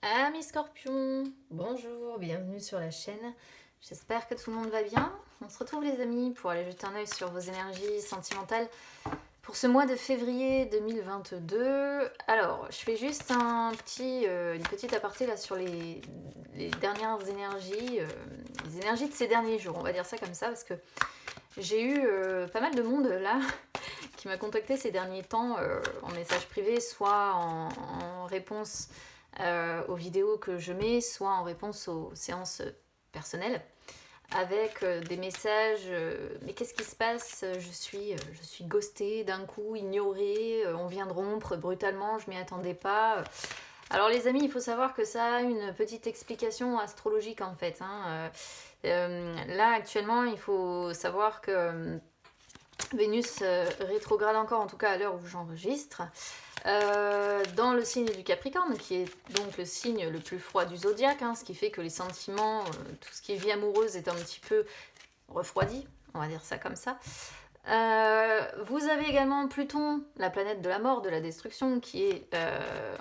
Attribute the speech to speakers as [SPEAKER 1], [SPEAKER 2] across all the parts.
[SPEAKER 1] Amis Scorpions, bonjour, bienvenue sur la chaîne. J'espère que tout le monde va bien. On se retrouve les amis pour aller jeter un œil sur vos énergies sentimentales pour ce mois de février 2022. Alors, je fais juste une petite aparté là sur les dernières énergies, les énergies de ces derniers jours, on va dire ça comme ça, parce que j'ai eu pas mal de monde là qui m'a contacté ces derniers temps en message privé, soit en réponse aux vidéos que je mets, soit en réponse aux séances personnelles, avec des messages mais qu'est-ce qui se passe, je suis ghostée d'un coup, ignorée, on vient de rompre brutalement, je m'y attendais pas. Alors les amis, il faut savoir que ça a une petite explication astrologique en fait. Là actuellement, il faut savoir que Vénus rétrograde encore, en tout cas à l'heure où j'enregistre, dans le signe du Capricorne, qui est donc le signe le plus froid du zodiaque, ce qui fait que les sentiments, tout ce qui est vie amoureuse est un petit peu refroidi, on va dire ça comme ça. Vous avez également Pluton, la planète de la mort, de la destruction, qui est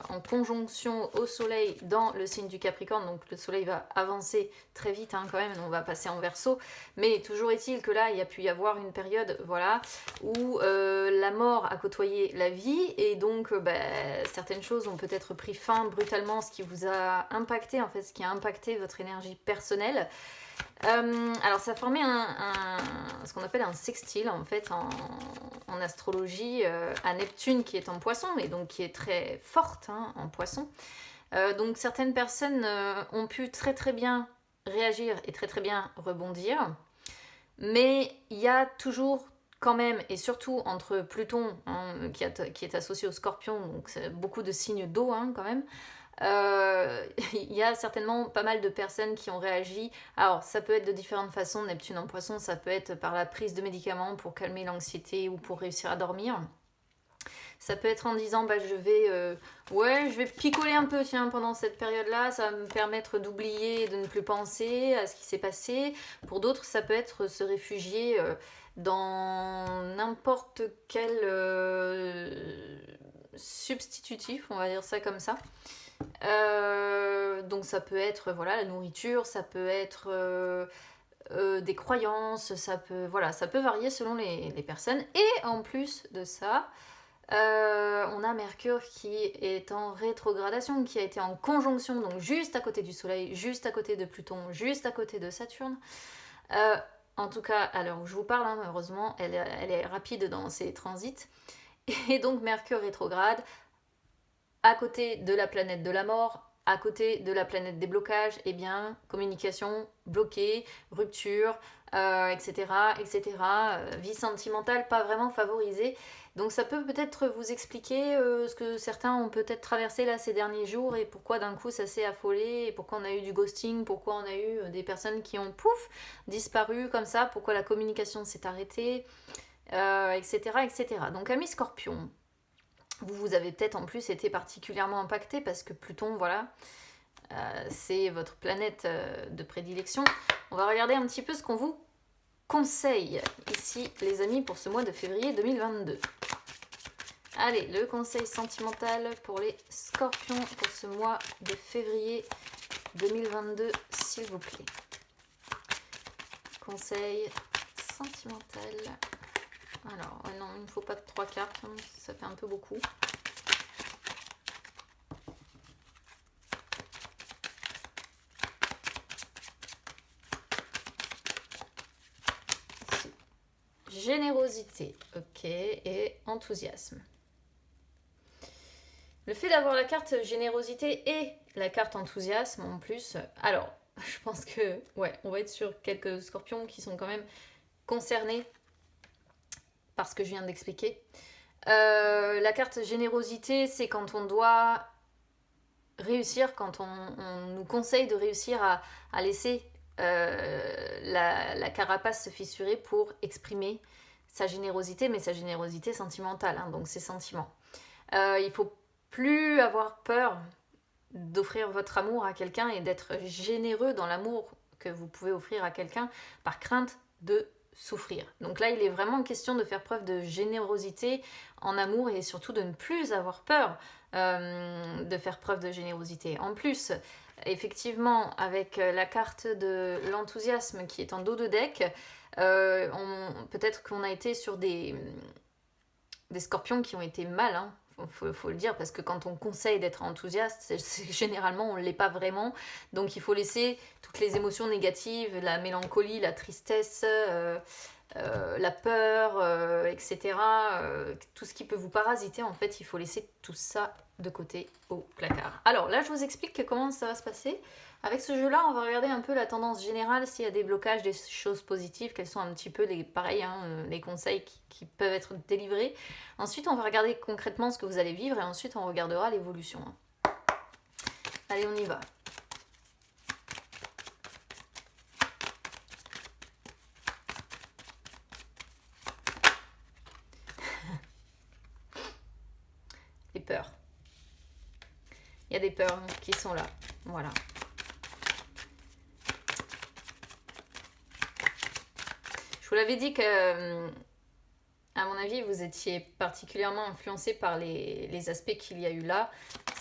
[SPEAKER 1] en conjonction au Soleil dans le signe du Capricorne. Donc le Soleil va avancer très vite quand même, on va passer en Verseau. Mais toujours est-il que là, il y a pu y avoir une période où la mort a côtoyé la vie et donc certaines choses ont peut-être pris fin brutalement, ce qui vous a impacté, en fait, ce qui a impacté votre énergie personnelle. Alors ça a formé ce qu'on appelle un sextile en fait en astrologie à Neptune qui est en poisson et donc qui est très forte en poisson. Donc certaines personnes ont pu très très bien réagir et très très bien rebondir, mais il y a toujours quand même, et surtout entre Pluton qui est associé au Scorpion, donc c'est beaucoup de signes d'eau quand même, il y a certainement pas mal de personnes qui ont réagi. Alors, ça peut être de différentes façons. Neptune en poisson, ça peut être par la prise de médicaments pour calmer l'anxiété ou pour réussir à dormir. Ça peut être en disant je vais picoler un peu pendant cette période-là, ça va me permettre d'oublier et de ne plus penser à ce qui s'est passé. Pour d'autres, ça peut être se réfugier dans n'importe quel substitutif, on va dire ça comme ça. Donc ça peut être la nourriture, ça peut être des croyances, ça peut varier selon les personnes. Et en plus de ça, on a Mercure qui est en rétrogradation, qui a été en conjonction, donc juste à côté du Soleil, juste à côté de Pluton, juste à côté de Saturne. En tout cas, à l'heure où je vous parle, heureusement, elle est rapide dans ses transits. Et donc Mercure rétrograde, à côté de la planète de la mort, à côté de la planète des blocages, communication bloquée, rupture, etc. Vie sentimentale pas vraiment favorisée. Donc ça peut peut-être vous expliquer ce que certains ont peut-être traversé là ces derniers jours et pourquoi d'un coup ça s'est affolé, et pourquoi on a eu du ghosting, pourquoi on a eu des personnes qui ont disparu comme ça, pourquoi la communication s'est arrêtée, etc. Donc amis Scorpion, vous avez peut-être en plus été particulièrement impacté parce que Pluton, c'est votre planète de prédilection. On va regarder un petit peu ce qu'on vous conseille ici, les amis, pour ce mois de février 2022. Allez, le conseil sentimental pour les Scorpions pour ce mois de février 2022, s'il vous plaît. Conseil sentimental. Alors, non, il ne faut pas 3 cartes, ça fait un peu beaucoup. Générosité, ok, et enthousiasme. Le fait d'avoir la carte générosité et la carte enthousiasme en plus, alors, je pense que, on va être sur quelques scorpions qui sont quand même concernés par ce que je viens d'expliquer. La carte générosité, c'est quand on doit réussir, quand on nous conseille de réussir à laisser la carapace se fissurer pour exprimer sa générosité, mais sa générosité sentimentale, donc ses sentiments. Il faut plus avoir peur d'offrir votre amour à quelqu'un et d'être généreux dans l'amour que vous pouvez offrir à quelqu'un par crainte de souffrir. Donc là, il est vraiment question de faire preuve de générosité en amour et surtout de ne plus avoir peur de faire preuve de générosité. En plus, effectivement, avec la carte de l'enthousiasme qui est en dos de deck, peut-être qu'on a été sur des scorpions qui ont été mal, hein. Faut le dire, parce que quand on conseille d'être enthousiaste, généralement on ne l'est pas vraiment. Donc il faut laisser toutes les émotions négatives, la mélancolie, la tristesse, la peur, etc. Tout ce qui peut vous parasiter, en fait, il faut laisser tout ça de côté au placard. Alors là, je vous explique comment ça va se passer. Avec ce jeu-là, on va regarder un peu la tendance générale, s'il y a des blocages, des choses positives, quels sont un petit peu les conseils qui peuvent être délivrés. Ensuite, on va regarder concrètement ce que vous allez vivre et ensuite, on regardera l'évolution. Allez, on y va. Les peurs. Il y a des peurs qui sont là. Voilà. Je vous l'avais dit que, à mon avis, vous étiez particulièrement influencé par les aspects qu'il y a eu là.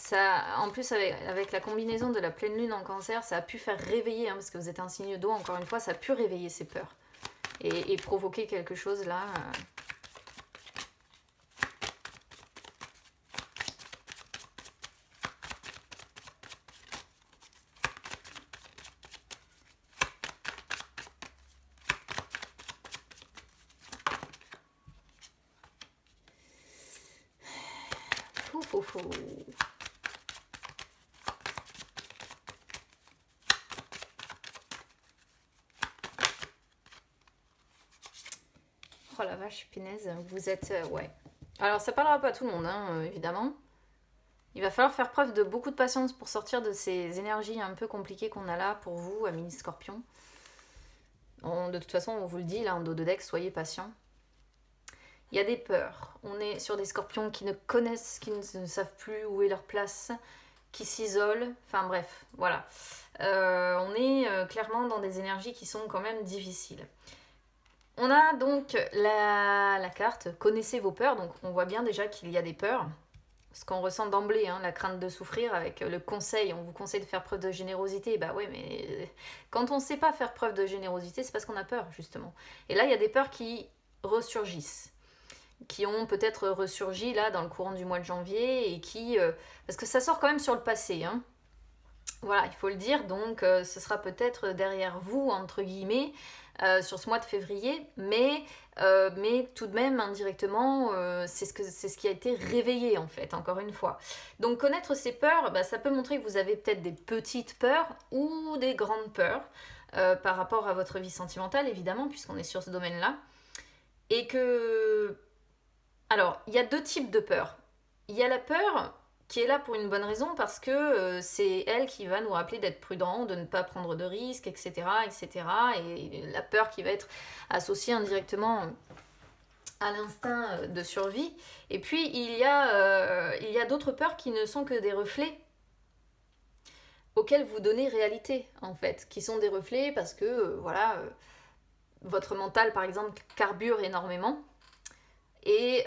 [SPEAKER 1] Ça, en plus, avec la combinaison de la pleine lune en Cancer, ça a pu faire réveiller, hein, parce que vous êtes un signe d'eau, encore une fois, ça a pu réveiller ces peurs et provoquer quelque chose là. Fou. Oh la vache, punaise, vous êtes... ouais. Alors ça parlera pas à tout le monde, hein, évidemment. Il va falloir faire preuve de beaucoup de patience pour sortir de ces énergies un peu compliquées qu'on a là pour vous, amis Scorpion. De toute façon, on vous le dit, là, en dos de deck, soyez patient. Il y a des peurs. On est sur des scorpions qui ne connaissent, qui ne savent plus où est leur place, qui s'isolent. Enfin bref, voilà. On est clairement dans des énergies qui sont quand même difficiles. On a donc la carte « Connaissez vos peurs ». Donc on voit bien déjà qu'il y a des peurs. Ce qu'on ressent d'emblée, hein, la crainte de souffrir avec le conseil. On vous conseille de faire preuve de générosité. Bah ouais, mais quand on ne sait pas faire preuve de générosité, c'est parce qu'on a peur, justement. Et là, il y a des peurs qui ressurgissent, qui ont peut-être ressurgi là dans le courant du mois de janvier et qui... parce que ça sort quand même sur le passé, hein. Voilà, il faut le dire, donc ce sera peut-être derrière vous, entre guillemets, sur ce mois de février, mais tout de même, indirectement, c'est ce qui a été réveillé, en fait, encore une fois. Donc connaître ces peurs, bah, ça peut montrer que vous avez peut-être des petites peurs ou des grandes peurs par rapport à votre vie sentimentale, évidemment, puisqu'on est sur ce domaine-là. Et que... Alors, il y a deux types de peurs. Il y a la peur qui est là pour une bonne raison, parce que c'est elle qui va nous rappeler d'être prudent, de ne pas prendre de risques, etc., etc. Et la peur qui va être associée indirectement à l'instinct de survie. Et puis, il y a d'autres peurs qui ne sont que des reflets auxquels vous donnez réalité, en fait, qui sont des reflets parce que, votre mental, par exemple, carbure énormément. Et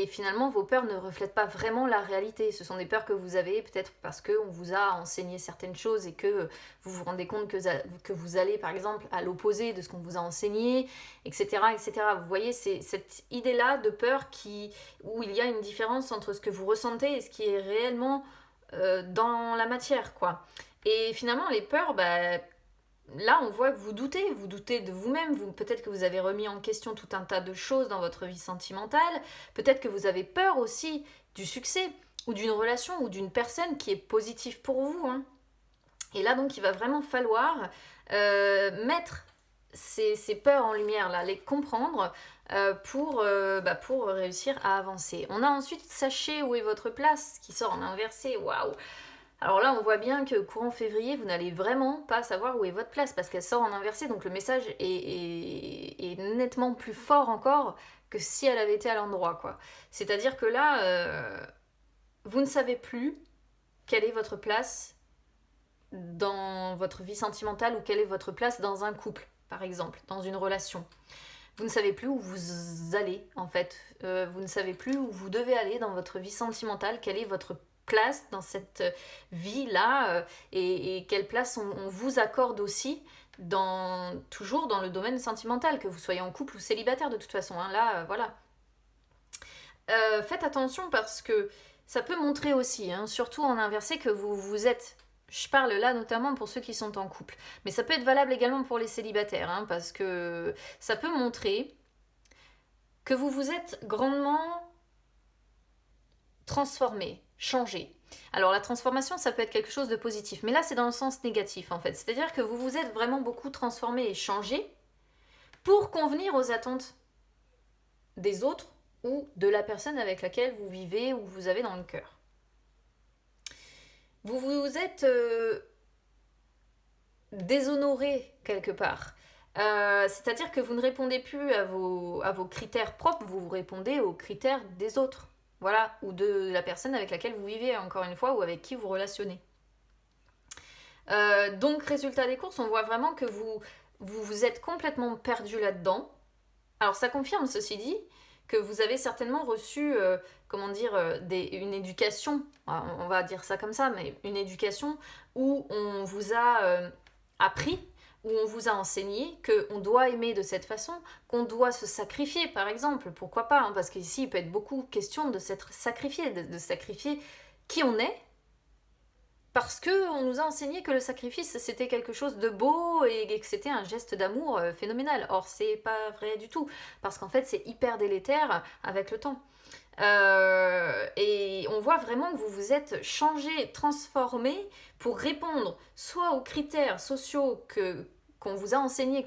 [SPEAKER 1] finalement, vos peurs ne reflètent pas vraiment la réalité. Ce sont des peurs que vous avez peut-être parce qu'on vous a enseigné certaines choses et que vous vous rendez compte que vous allez, par exemple, à l'opposé de ce qu'on vous a enseigné, etc., etc. Vous voyez, c'est cette idée-là de peur où il y a une différence entre ce que vous ressentez et ce qui est réellement dans la matière, quoi. Et finalement, les peurs, bah... Là, on voit que vous doutez de vous-même, peut-être que vous avez remis en question tout un tas de choses dans votre vie sentimentale, peut-être que vous avez peur aussi du succès, ou d'une relation, ou d'une personne qui est positive pour vous, hein. Et là, donc, il va vraiment falloir mettre ces peurs en lumière, là, les comprendre pour réussir à avancer. On a ensuite « Sachez où est votre place » qui sort en inversé, waouh. Alors là, on voit bien que courant février, vous n'allez vraiment pas savoir où est votre place parce qu'elle sort en inversé, donc le message est nettement plus fort encore que si elle avait été à l'endroit, quoi. C'est-à-dire que là, vous ne savez plus quelle est votre place dans votre vie sentimentale ou quelle est votre place dans un couple, par exemple, dans une relation. Vous ne savez plus où vous allez, en fait. Vous ne savez plus où vous devez aller dans votre vie sentimentale, quelle est votre place dans cette vie-là, et quelle place on vous accorde aussi, toujours dans le domaine sentimental, que vous soyez en couple ou célibataire de toute façon. Hein, là, voilà. Faites attention parce que ça peut montrer aussi, hein, surtout en inversé, que vous êtes... Je parle là notamment pour ceux qui sont en couple, mais ça peut être valable également pour les célibataires, hein, parce que ça peut montrer que vous vous êtes grandement transformé, changé. Alors la transformation, ça peut être quelque chose de positif, mais là c'est dans le sens négatif en fait. C'est-à-dire que vous vous êtes vraiment beaucoup transformé et changé pour convenir aux attentes des autres ou de la personne avec laquelle vous vivez ou vous avez dans le cœur. Vous vous êtes déshonoré quelque part. C'est-à-dire que vous ne répondez plus à vos critères propres, vous répondez aux critères des autres. Voilà, ou de la personne avec laquelle vous vivez, encore une fois, ou avec qui vous relationnez. Donc, résultat des courses, on voit vraiment que vous êtes complètement perdu là-dedans. Alors, ça confirme, ceci dit, que vous avez certainement reçu, une éducation, on va dire ça comme ça, mais une éducation où on vous a appris, où on vous a enseigné qu'on doit aimer de cette façon, qu'on doit se sacrifier par exemple, pourquoi pas, hein, parce qu'ici il peut être beaucoup question de s'être sacrifié, de sacrifier qui on est, parce qu'on nous a enseigné que le sacrifice c'était quelque chose de beau et que c'était un geste d'amour phénoménal. Or c'est pas vrai du tout, parce qu'en fait c'est hyper délétère avec le temps. Et on voit vraiment que vous vous êtes changé, transformé pour répondre soit aux critères sociaux qu'on vous a enseignés,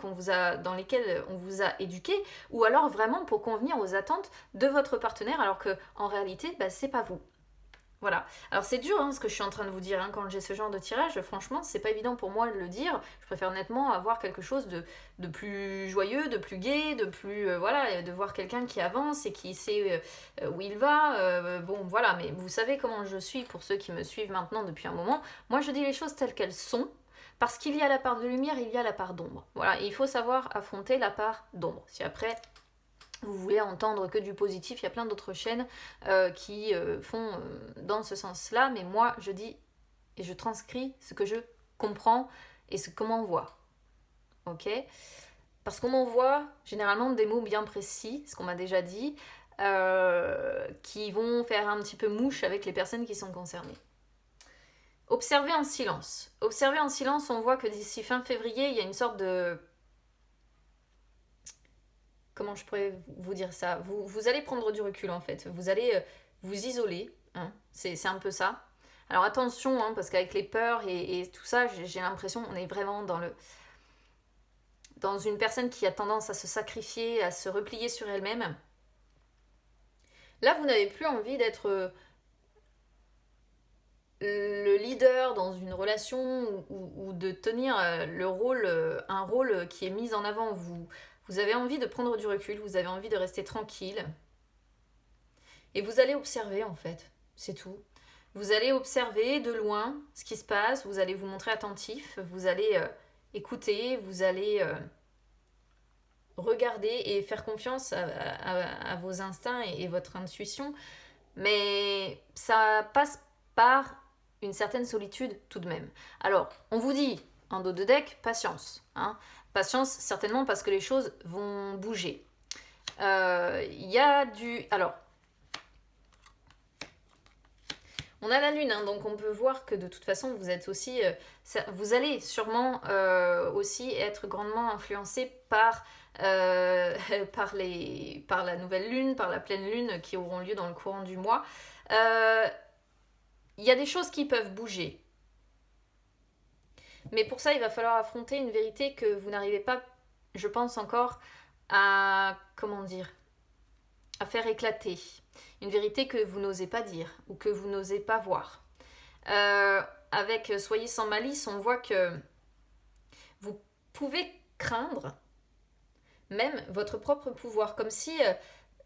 [SPEAKER 1] dans lesquels on vous a éduqué, ou alors vraiment pour convenir aux attentes de votre partenaire, alors qu'en réalité, c'est pas vous. Voilà. Alors c'est dur ce que je suis en train de vous dire quand j'ai ce genre de tirage. Franchement, c'est pas évident pour moi de le dire. Je préfère nettement avoir quelque chose de plus joyeux, de plus gai, de plus de voir quelqu'un qui avance et qui sait où il va. Bon voilà, mais vous savez comment je suis pour ceux qui me suivent maintenant depuis un moment. Moi je dis les choses telles qu'elles sont. Parce qu'il y a la part de lumière, il y a la part d'ombre. Voilà, et il faut savoir affronter la part d'ombre. Si après vous voulez entendre que du positif, il y a plein d'autres chaînes qui font dans ce sens-là, mais moi je dis et je transcris ce que je comprends et ce qu'on m'envoie. Ok ? Parce qu'on m'envoie généralement des mots bien précis, ce qu'on m'a déjà dit, qui vont faire un petit peu mouche avec les personnes qui sont concernées. Observez en silence. Observez en silence, on voit que d'ici fin février, il y a une sorte de... Comment je pourrais vous dire ça ? Vous allez prendre du recul en fait. Vous allez vous isoler. Hein. C'est un peu ça. Alors attention, parce qu'avec les peurs et tout ça, j'ai l'impression qu'on est vraiment dans une personne qui a tendance à se sacrifier, à se replier sur elle-même. Là, vous n'avez plus envie d'être le leader dans une relation ou de tenir un rôle qui est mis en avant. Vous avez envie de prendre du recul, vous avez envie de rester tranquille. Et vous allez observer en fait, c'est tout. Vous allez observer de loin ce qui se passe, vous allez vous montrer attentif, vous allez écouter, vous allez regarder et faire confiance à vos instincts et votre intuition. Mais ça passe par une certaine solitude tout de même. Alors, on vous dit en dos de deck, patience. Patience, certainement parce que les choses vont bouger. Il y a du... Alors, on a la lune, donc on peut voir que de toute façon, vous êtes aussi... vous allez sûrement aussi être grandement influencé par la nouvelle lune, par la pleine lune qui auront lieu dans le courant du mois. Il y a des choses qui peuvent bouger. Mais pour ça, il va falloir affronter une vérité que vous n'arrivez pas, je pense encore, à faire éclater. Une vérité que vous n'osez pas dire ou que vous n'osez pas voir. Avec Soyez sans malice, on voit que vous pouvez craindre même votre propre pouvoir. Comme si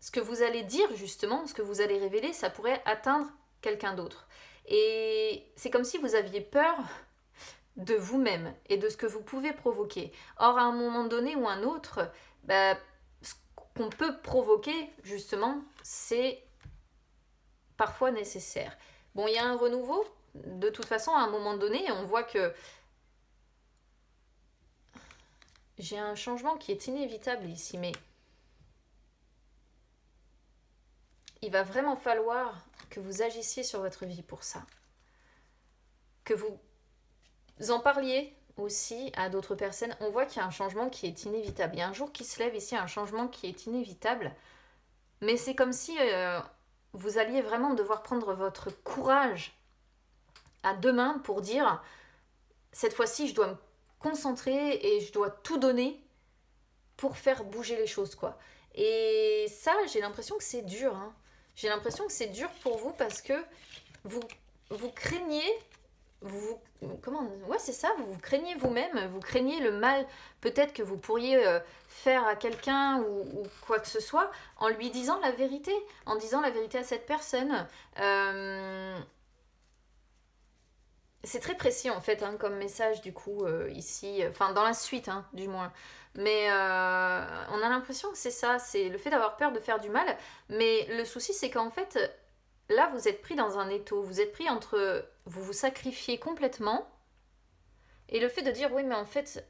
[SPEAKER 1] ce que vous allez dire, justement, ce que vous allez révéler, ça pourrait atteindre quelqu'un d'autre. Et c'est comme si vous aviez peur de vous-même et de ce que vous pouvez provoquer. Or, à un moment donné ou un autre, ce qu'on peut provoquer, justement, c'est parfois nécessaire. Bon, il y a un renouveau. De toute façon, à un moment donné, on voit que j'ai un changement qui est inévitable ici, mais il va vraiment falloir que vous agissiez sur votre vie pour ça. Que vous en parliez aussi à d'autres personnes. On voit qu'il y a un changement qui est inévitable. Il y a un jour qui se lève ici, un changement qui est inévitable. Mais c'est comme si vous alliez vraiment devoir prendre votre courage à deux mains pour dire, cette fois-ci, je dois me concentrer et je dois tout donner pour faire bouger les choses, quoi. Et ça, j'ai l'impression que c'est dur, hein. J'ai l'impression que c'est dur pour vous parce que vous craignez, ouais, c'est ça, vous craignez vous-même, vous craignez le mal peut-être que vous pourriez faire à quelqu'un ou quoi que ce soit en lui disant la vérité, en disant la vérité à cette personne. C'est très précis en fait, hein, comme message du coup ici, enfin dans la suite hein, du moins. Mais on a l'impression que c'est ça, c'est le fait d'avoir peur de faire du mal. Mais le souci c'est qu'en fait, là vous êtes pris dans un étau, vous êtes pris entre, vous vous sacrifiez complètement. Et le fait de dire oui mais en fait,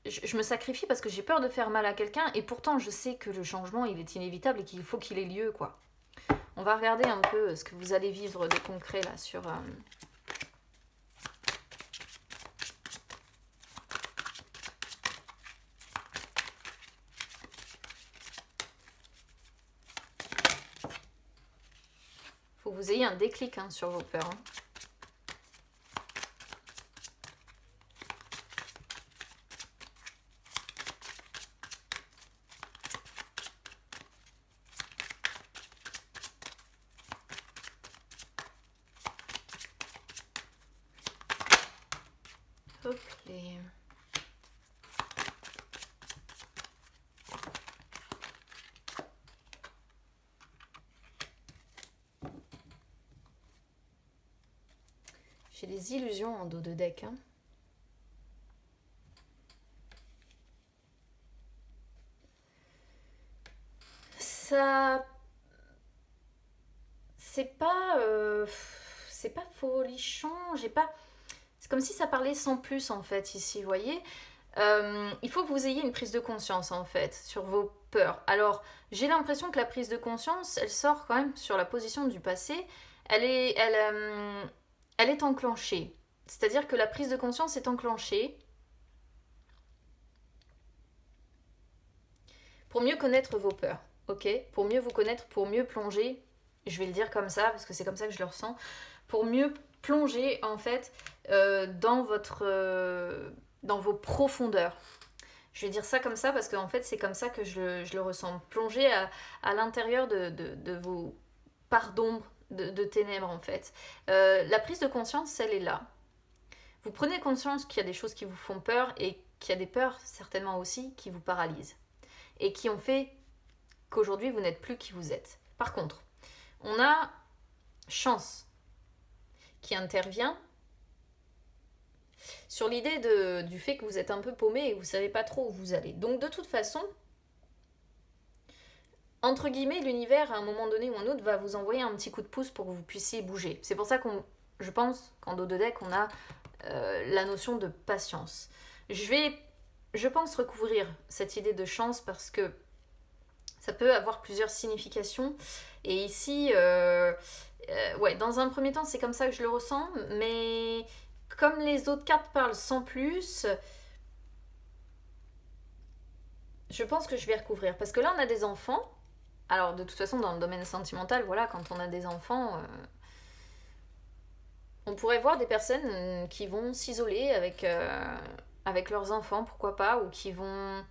[SPEAKER 1] je me sacrifie parce que j'ai peur de faire mal à quelqu'un. Et pourtant je sais que le changement il est inévitable et qu'il faut qu'il ait lieu quoi. On va regarder un peu ce que vous allez vivre de concret là sur... Faut que vous ayez un déclic hein, sur vos peurs. Hein. Ok. J'ai des illusions en dos de deck. Hein. Ça... C'est pas folichon. J'ai pas... C'est comme si ça parlait sans plus en fait ici, vous voyez. Il faut que vous ayez une prise de conscience en fait sur vos peurs. Alors j'ai l'impression que la prise de conscience, elle sort quand même sur la position du passé. Elle est enclenchée. C'est-à-dire que la prise de conscience est enclenchée pour mieux connaître vos peurs, ok? Pour mieux vous connaître, pour mieux plonger, je vais le dire comme ça parce que c'est comme ça que je le ressens, pour mieux plonger en fait dans vos profondeurs. Je vais dire ça comme ça parce que en fait c'est comme ça que je le ressens. Plonger à l'intérieur de vos parts d'ombre, de ténèbres en fait. La prise de conscience, elle est là. Vous prenez conscience qu'il y a des choses qui vous font peur et qu'il y a des peurs certainement aussi qui vous paralysent et qui ont fait qu'aujourd'hui vous n'êtes plus qui vous êtes. Par contre, on a chance qui intervient sur l'idée du fait que vous êtes un peu paumé et que vous ne savez pas trop où vous allez. Donc de toute façon, entre guillemets, l'univers à un moment donné ou un autre va vous envoyer un petit coup de pouce pour que vous puissiez bouger. C'est pour ça je pense qu'en dos de deck, on a la notion de patience. Je pense recouvrir cette idée de chance parce que ça peut avoir plusieurs significations. Et ici, ouais, dans un premier temps, c'est comme ça que je le ressens, mais comme les autres cartes parlent sans plus, je pense que je vais recouvrir. Parce que là, on a des enfants. Alors, de toute façon, dans le domaine sentimental, voilà, quand on a des enfants, on pourrait voir des personnes qui vont s'isoler avec leurs enfants, pourquoi pas, ou qui vont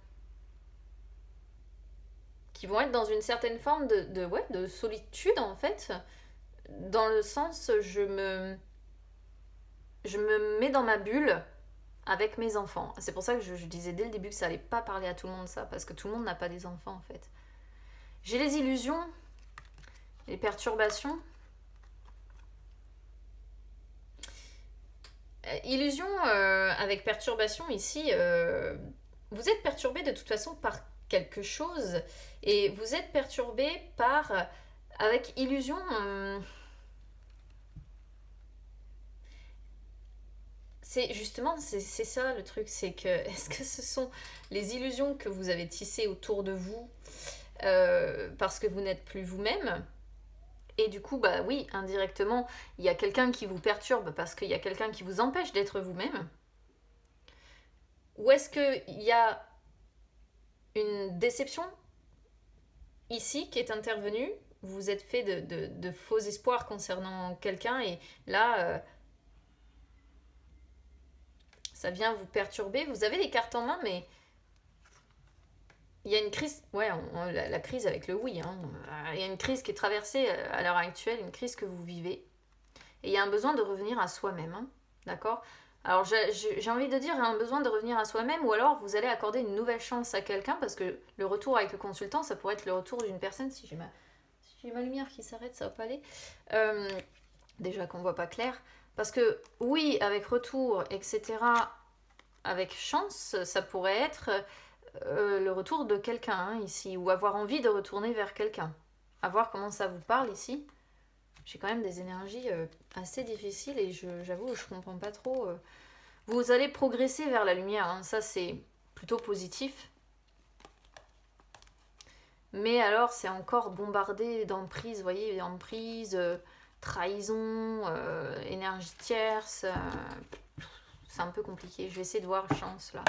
[SPEAKER 1] être dans une certaine forme de solitude, en fait. Dans le sens, je me mets dans ma bulle avec mes enfants. C'est pour ça que je disais dès le début que ça allait pas parler à tout le monde, ça, parce que tout le monde n'a pas des enfants, en fait. J'ai les illusions, les perturbations. Illusion avec perturbation ici, vous êtes perturbé de toute façon par quelque chose et vous êtes perturbé par avec illusion. C'est justement c'est ça le truc, c'est que est-ce que ce sont les illusions que vous avez tissées autour de vous parce que vous n'êtes plus vous-même? Et du coup, bah oui, indirectement, il y a quelqu'un qui vous perturbe parce qu'il y a quelqu'un qui vous empêche d'être vous-même. Ou est-ce qu'il y a une déception ici qui est intervenue? Vous vous êtes fait de faux espoirs concernant quelqu'un et là, ça vient vous perturber. Vous avez les cartes en main, mais il y a une crise, ouais, la crise avec le oui, hein. Il y a une crise qui est traversée à l'heure actuelle, une crise que vous vivez. Et il y a un besoin de revenir à soi-même, hein, d'accord? Alors j'ai envie de dire un besoin de revenir à soi-même, ou alors vous allez accorder une nouvelle chance à quelqu'un, parce que le retour avec le consultant, ça pourrait être le retour d'une personne. Si j'ai ma lumière qui s'arrête, ça va pas aller. Déjà qu'on voit pas clair. Parce que oui, avec retour, etc., avec chance, ça pourrait être le retour de quelqu'un, hein, ici, ou avoir envie de retourner vers quelqu'un. À voir comment ça vous parle ici. J'ai quand même des énergies assez difficiles et j'avoue, je comprends pas trop. Vous allez progresser vers la lumière, hein, ça c'est plutôt positif. Mais alors, c'est encore bombardé d'emprise, vous voyez, emprise, trahison, énergie tierce. C'est un peu compliqué. Je vais essayer de voir chance là.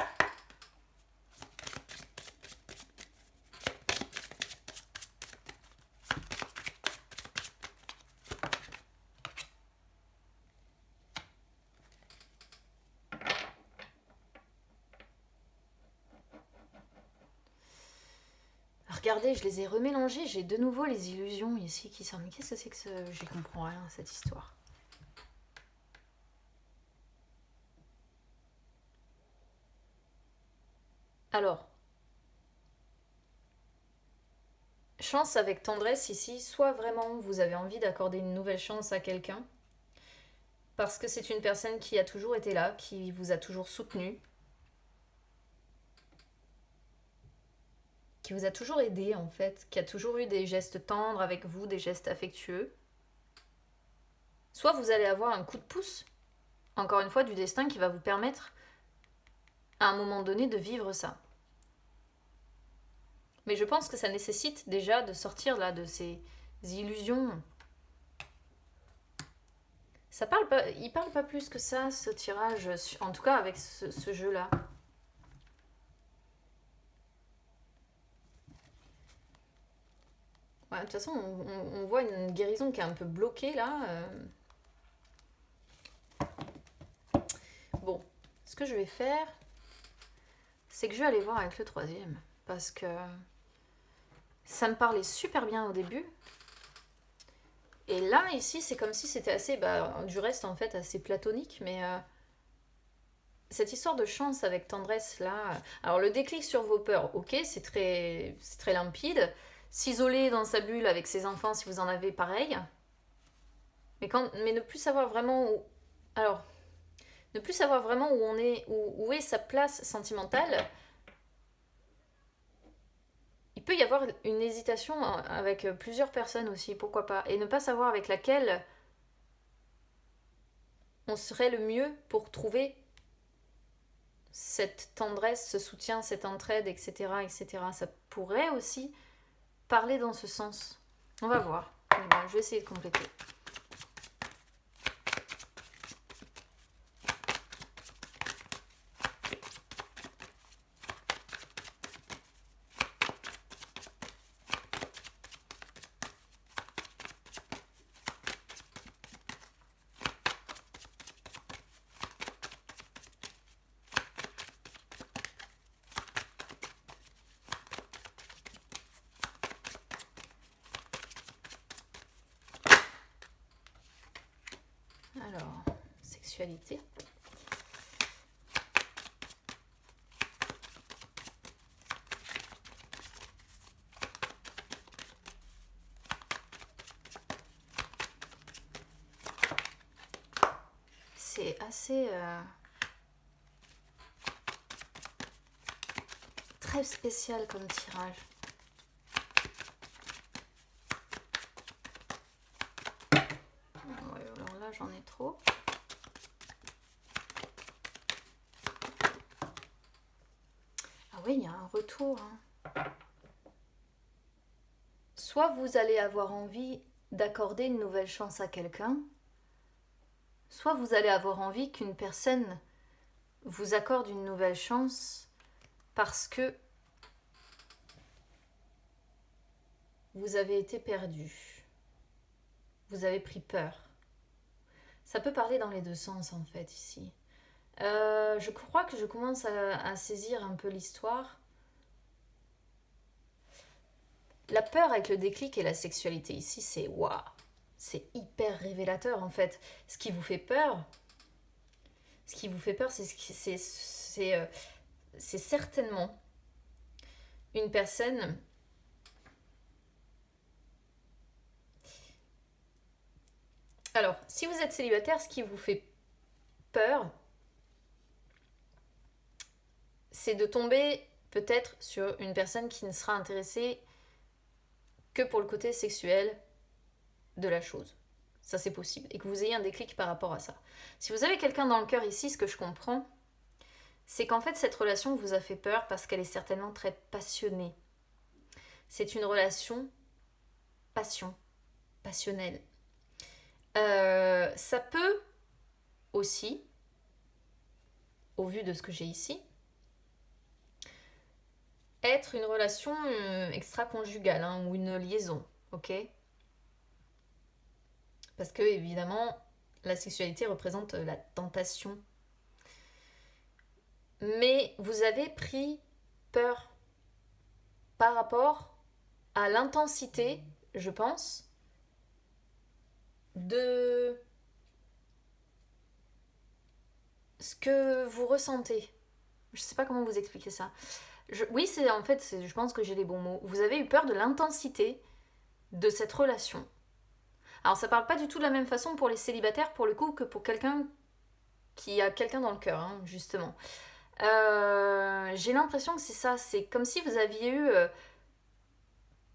[SPEAKER 1] Regardez, je les ai remélangés, j'ai de nouveau les illusions ici qui sortent. Mais qu'est-ce que c'est que ce... J'y comprends rien, cette histoire. Alors, chance avec tendresse ici, soit vraiment vous avez envie d'accorder une nouvelle chance à quelqu'un, parce que c'est une personne qui a toujours été là, qui vous a toujours soutenu, qui vous a toujours aidé en fait, qui a toujours eu des gestes tendres avec vous, des gestes affectueux. Soit vous allez avoir un coup de pouce, encore une fois, du destin qui va vous permettre à un moment donné de vivre ça. Mais je pense que ça nécessite déjà de sortir là de ces illusions. Ça parle pas, il parle pas plus que ça, ce tirage, en tout cas avec ce jeu-là. Ouais, de toute façon, on voit une guérison qui est un peu bloquée là. Bon, ce que je vais faire, c'est que je vais aller voir avec le troisième. Parce que ça me parlait super bien au début. Et là, ici, c'est comme si c'était assez, du reste en fait, assez platonique. Mais cette histoire de chance avec tendresse là. Alors, le déclic sur vos peurs, ok, c'est très limpide. S'isoler dans sa bulle avec ses enfants si vous en avez pareil. Mais ne plus savoir vraiment où. Alors, ne plus savoir vraiment où on est, où est sa place sentimentale. Il peut y avoir une hésitation avec plusieurs personnes aussi, pourquoi pas. Et ne pas savoir avec laquelle on serait le mieux pour trouver cette tendresse, ce soutien, cette entraide, etc., etc. Ça pourrait aussi parler dans ce sens. On va voir. Je vais essayer de compléter. Alors, sexualité. C'est assez très spécial comme tirage. Ouais, alors là, j'en ai trop. Ah oui, il y a un retour. Soit vous allez avoir envie d'accorder une nouvelle chance à quelqu'un, soit vous allez avoir envie qu'une personne vous accorde une nouvelle chance parce que vous avez été perdu. Vous avez pris peur. Ça peut parler dans les deux sens en fait ici. Je crois que je commence à saisir un peu l'histoire. La peur avec le déclic et la sexualité ici, c'est waouh, c'est hyper révélateur en fait. Ce qui vous fait peur, c'est certainement une personne. Alors, si vous êtes célibataire, ce qui vous fait peur, c'est de tomber peut-être sur une personne qui ne sera intéressée que pour le côté sexuel de la chose. Ça, c'est possible. Et que vous ayez un déclic par rapport à ça. Si vous avez quelqu'un dans le cœur ici, ce que je comprends, c'est qu'en fait, cette relation vous a fait peur parce qu'elle est certainement très passionnée. C'est une relation passionnelle. Ça peut aussi, au vu de ce que j'ai ici, être une relation extra-conjugale ou une liaison, ok? Parce que, évidemment, la sexualité représente la tentation. Mais vous avez pris peur par rapport à l'intensité, je pense, de ce que vous ressentez. Je sais pas comment vous expliquer ça. Oui, je pense que j'ai les bons mots. Vous avez eu peur de l'intensité de cette relation. Alors ça parle pas du tout de la même façon pour les célibataires pour le coup que pour quelqu'un qui a quelqu'un dans le cœur, justement. J'ai l'impression que c'est ça, c'est comme si vous aviez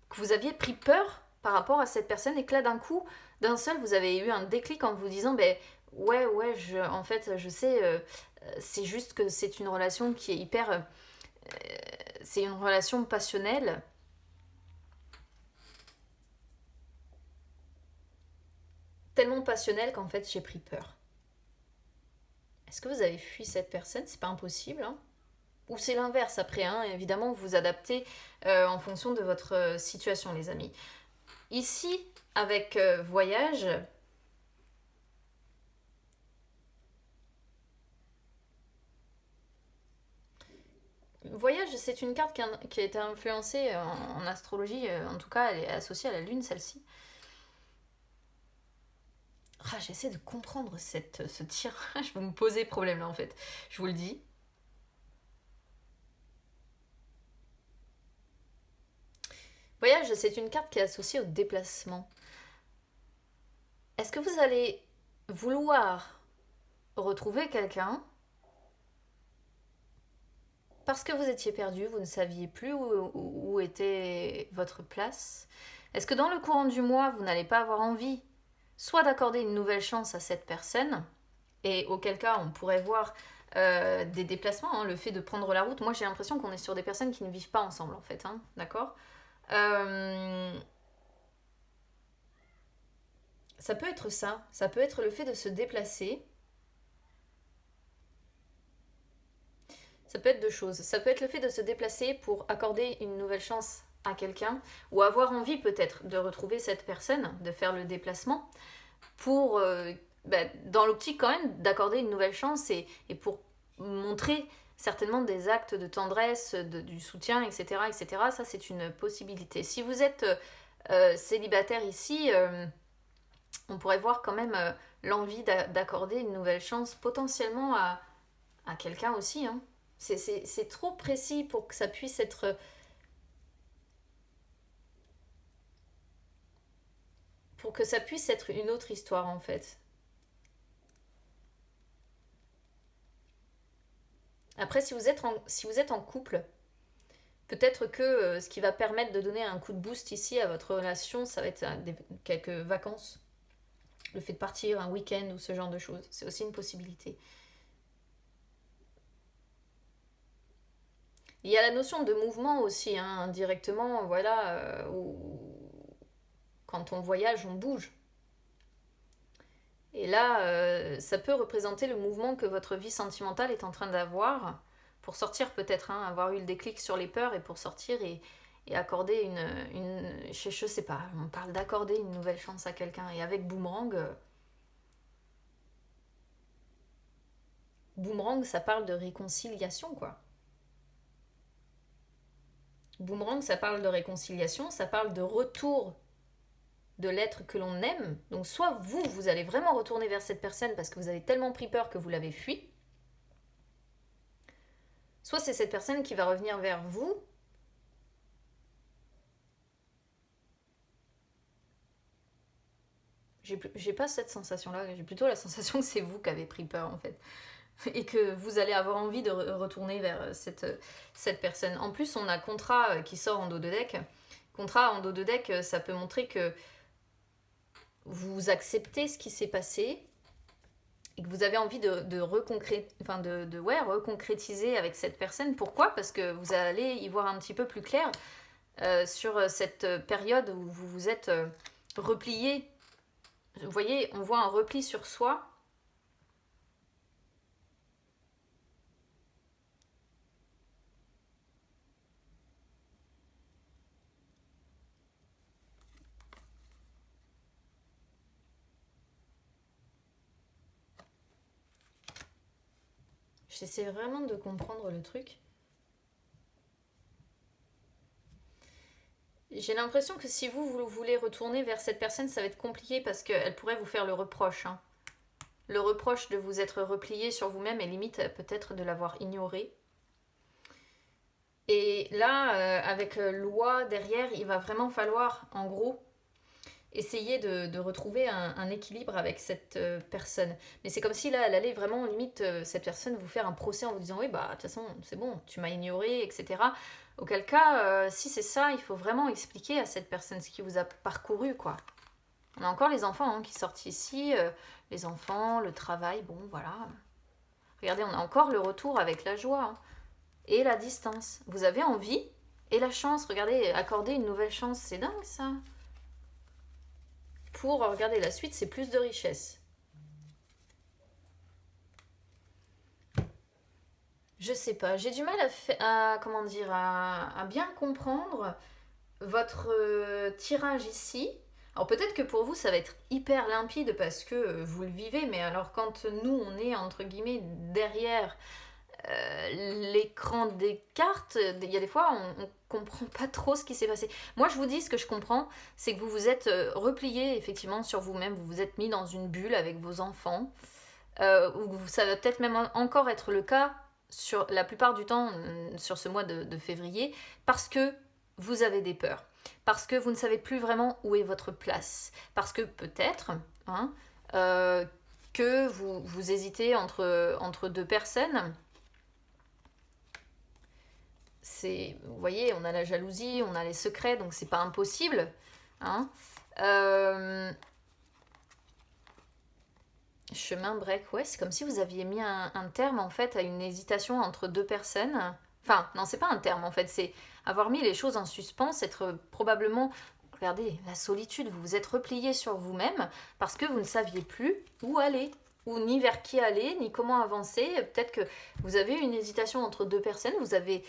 [SPEAKER 1] que vous aviez pris peur par rapport à cette personne et que là d'un coup, d'un seul, vous avez eu un déclic en vous disant, ouais, en fait, je sais, c'est juste que c'est une relation qui est hyper, c'est une relation passionnelle. Tellement passionnelle qu'en fait j'ai pris peur. Est-ce que vous avez fui cette personne? C'est pas impossible, Ou c'est l'inverse après, évidemment vous vous adaptez en fonction de votre situation les amis. Ici, avec voyage, voyage c'est une carte qui a été influencée en astrologie, en tout cas elle est associée à la lune celle-ci. J'essaie de comprendre ce tirage, vous me posez problème là en fait, je vous le dis. Voyage, c'est une carte qui est associée au déplacement. Est-ce que vous allez vouloir retrouver quelqu'un parce que vous étiez perdu, vous ne saviez plus où était votre place? Est-ce que dans le courant du mois, vous n'allez pas avoir envie soit d'accorder une nouvelle chance à cette personne, et auquel cas on pourrait voir des déplacements, le fait de prendre la route. Moi j'ai l'impression qu'on est sur des personnes qui ne vivent pas ensemble en fait, d'accord? Ça peut être ça peut être le fait de se déplacer. Ça peut être deux choses. Ça peut être le fait de se déplacer pour accorder une nouvelle chance à quelqu'un, ou avoir envie peut-être de retrouver cette personne, de faire le déplacement, pour, dans l'optique quand même d'accorder une nouvelle chance et pour montrer certainement des actes de tendresse, du soutien, etc., etc. Ça, c'est une possibilité. Si vous êtes célibataire ici, on pourrait voir quand même l'envie d'accorder une nouvelle chance potentiellement à quelqu'un aussi. C'est trop précis pour que ça puisse être... Pour que ça puisse être une autre histoire en fait. Après, si vous êtes en couple, peut-être que ce qui va permettre de donner un coup de boost ici à votre relation, ça va être quelques vacances. Le fait de partir un week-end ou ce genre de choses. C'est aussi une possibilité. Il y a la notion de mouvement aussi, hein, indirectement, voilà, où quand on voyage, on bouge. Et là, ça peut représenter le mouvement que votre vie sentimentale est en train d'avoir pour sortir peut-être, hein, avoir eu le déclic sur les peurs et pour sortir et accorder je sais pas, on parle d'accorder une nouvelle chance à quelqu'un. Et avec Boomerang, Boomerang, ça parle de réconciliation, quoi. Boomerang, ça parle de réconciliation, ça parle de retour de l'être que l'on aime. Donc soit vous allez vraiment retourner vers cette personne parce que vous avez tellement pris peur que vous l'avez fui, soit c'est cette personne qui va revenir vers vous. J'ai pas cette sensation-là, j'ai plutôt la sensation que c'est vous qui avez pris peur en fait. Et que vous allez avoir envie de retourner vers cette personne. En plus, on a contrat qui sort en dos de deck. Contrat en dos de deck, ça peut montrer que vous acceptez ce qui s'est passé et que vous avez envie de reconcrétiser avec cette personne. Pourquoi ? Parce que vous allez y voir un petit peu plus clair sur cette période où vous vous êtes replié. Vous voyez, on voit un repli sur soi. J'essaie vraiment de comprendre le truc. J'ai l'impression que si vous voulez retourner vers cette personne, ça va être compliqué parce qu'elle pourrait vous faire le reproche. Hein. Le reproche de vous être replié sur vous-même et limite peut-être de l'avoir ignoré. Et là, avec loi derrière, il va vraiment falloir, en gros, essayer de retrouver un équilibre avec cette personne. Mais c'est comme si là, elle allait vraiment, limite, cette personne vous faire un procès en vous disant « Oui, bah, de toute façon, c'est bon, tu m'as ignoré, etc. » Auquel cas, si c'est ça, il faut vraiment expliquer à cette personne ce qui vous a parcouru, quoi. On a encore les enfants qui sortent ici, les enfants, le travail, bon, voilà. Regardez, on a encore le retour avec la joie et la distance. Vous avez envie et la chance, regardez, accorder une nouvelle chance, c'est dingue, ça. Pour regarder la suite, c'est plus de richesse. Je sais pas, j'ai du mal à bien comprendre votre tirage ici. Alors peut-être que pour vous ça va être hyper limpide parce que vous le vivez, mais alors quand nous on est entre guillemets derrière l'écran des cartes, il y a des fois on comprend pas trop ce qui s'est passé. Moi je vous dis ce que je comprends, c'est que vous vous êtes replié effectivement sur vous-même, vous vous êtes mis dans une bulle avec vos enfants, ou ça va peut-être même encore être le cas sur la plupart du temps sur ce mois de février, parce que vous avez des peurs, parce que vous ne savez plus vraiment où est votre place, parce que peut-être que vous hésitez entre deux personnes. Vous voyez, on a la jalousie, on a les secrets, donc c'est pas impossible. Chemin break, ouais, c'est comme si vous aviez mis un terme en fait à une hésitation entre deux personnes. Enfin, non, c'est pas un terme en fait, c'est avoir mis les choses en suspens, être probablement, regardez, la solitude, vous vous êtes replié sur vous-même parce que vous ne saviez plus où aller, ou ni vers qui aller, ni comment avancer. Peut-être que vous avez une hésitation entre deux personnes, vous avez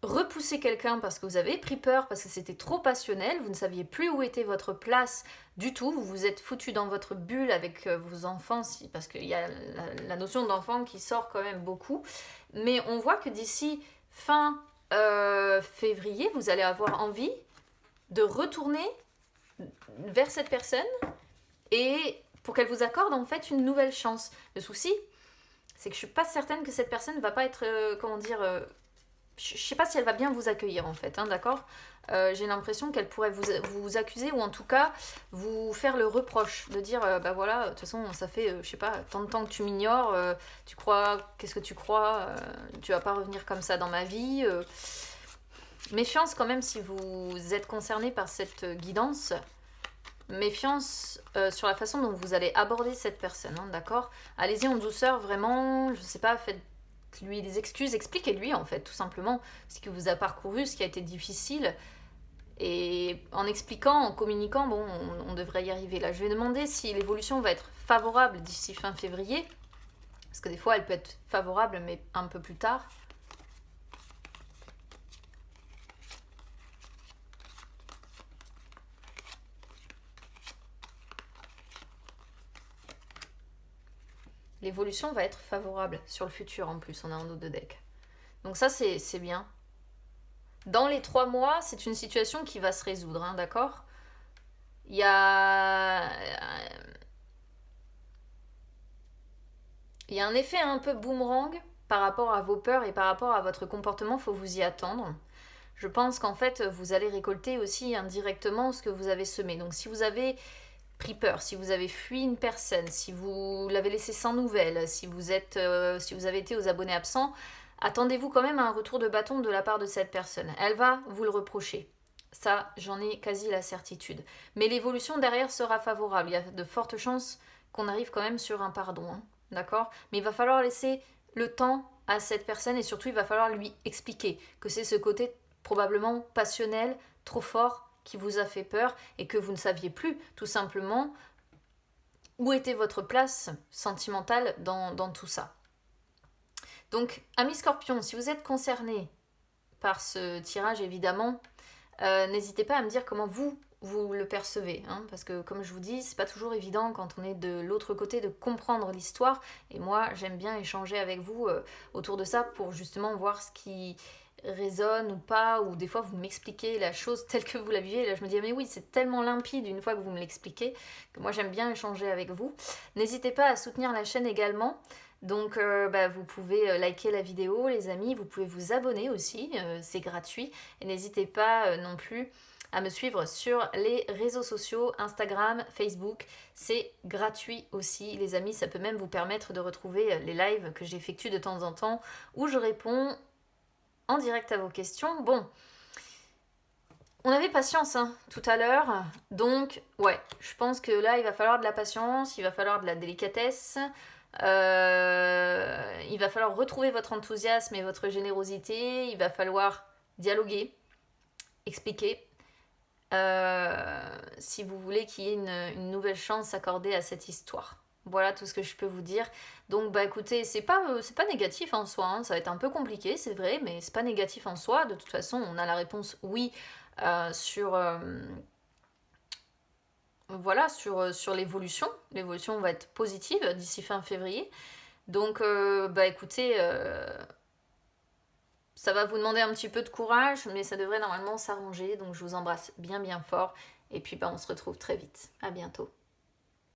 [SPEAKER 1] repoussé quelqu'un parce que vous avez pris peur, parce que c'était trop passionnel, vous ne saviez plus où était votre place du tout, vous vous êtes foutu dans votre bulle avec vos enfants, parce qu'il y a la notion d'enfant qui sort quand même beaucoup, mais on voit que d'ici fin février, vous allez avoir envie de retourner vers cette personne et pour qu'elle vous accorde en fait une nouvelle chance. Le souci, c'est que je suis pas certaine que cette personne va pas être, je sais pas si elle va bien vous accueillir en fait, hein, d'accord. J'ai l'impression qu'elle pourrait vous accuser ou en tout cas vous faire le reproche de dire bah voilà, de toute façon ça fait je sais pas tant de temps que tu m'ignores, tu crois, qu'est-ce que tu crois, tu vas pas revenir comme ça dans ma vie. Méfiance quand même si vous êtes concerné par cette guidance. Méfiance sur la façon dont vous allez aborder cette personne, hein, d'accord. Allez-y en douceur, vraiment, je sais pas, faites-lui des excuses, expliquez-lui en fait, tout simplement, ce qui vous a parcouru, ce qui a été difficile. Et en expliquant, en communiquant, bon, on devrait y arriver. Là, je vais demander si l'évolution va être favorable d'ici fin février, parce que des fois, elle peut être favorable, mais un peu plus tard. L'évolution va être favorable sur le futur en plus, on a un dos de deck. Donc ça, c'est bien. Dans les 3 mois, c'est une situation qui va se résoudre, hein, d'accord. Il y a... Il y a un effet un peu boomerang par rapport à vos peurs et par rapport à votre comportement, il faut vous y attendre. Je pense qu'en fait, vous allez récolter aussi indirectement ce que vous avez semé. Donc si vous avez pris peur, si vous avez fui une personne, si vous l'avez laissé sans nouvelles, si vous avez été aux abonnés absents, attendez-vous quand même à un retour de bâton de la part de cette personne. Elle va vous le reprocher. Ça, j'en ai quasi la certitude. Mais l'évolution derrière sera favorable. Il y a de fortes chances qu'on arrive quand même sur un pardon, hein, d'accord. Mais il va falloir laisser le temps à cette personne et surtout il va falloir lui expliquer que c'est ce côté probablement passionnel, trop fort, qui vous a fait peur et que vous ne saviez plus tout simplement où était votre place sentimentale dans tout ça. Donc, amis Scorpion, si vous êtes concerné par ce tirage, évidemment, n'hésitez pas à me dire comment vous le percevez, hein, parce que comme je vous dis, c'est pas toujours évident quand on est de l'autre côté de comprendre l'histoire, et moi j'aime bien échanger avec vous autour de ça pour justement voir ce qui résonne ou pas, ou des fois vous m'expliquez la chose telle que vous la vivez, et là je me dis mais oui c'est tellement limpide une fois que vous me l'expliquez, que moi j'aime bien échanger avec vous. N'hésitez pas à soutenir la chaîne également. Donc vous pouvez liker la vidéo les amis, vous pouvez vous abonner aussi, c'est gratuit, et n'hésitez pas non plus à me suivre sur les réseaux sociaux, Instagram, Facebook, c'est gratuit aussi les amis, ça peut même vous permettre de retrouver les lives que j'effectue de temps en temps où je réponds en direct à vos questions. Bon, on avait patience hein, tout à l'heure, donc ouais, je pense que là il va falloir de la patience, il va falloir de la délicatesse, il va falloir retrouver votre enthousiasme et votre générosité, il va falloir dialoguer, expliquer, si vous voulez qu'il y ait une nouvelle chance accordée à cette histoire. Voilà tout ce que je peux vous dire. Donc écoutez, c'est pas négatif en soi, hein. Ça va être un peu compliqué, c'est vrai, mais c'est pas négatif en soi. De toute façon, on a la réponse oui sur l'évolution. L'évolution va être positive d'ici fin février. Donc écoutez, ça va vous demander un petit peu de courage, mais ça devrait normalement s'arranger. Donc je vous embrasse bien bien fort. Et puis on se retrouve très vite. À bientôt.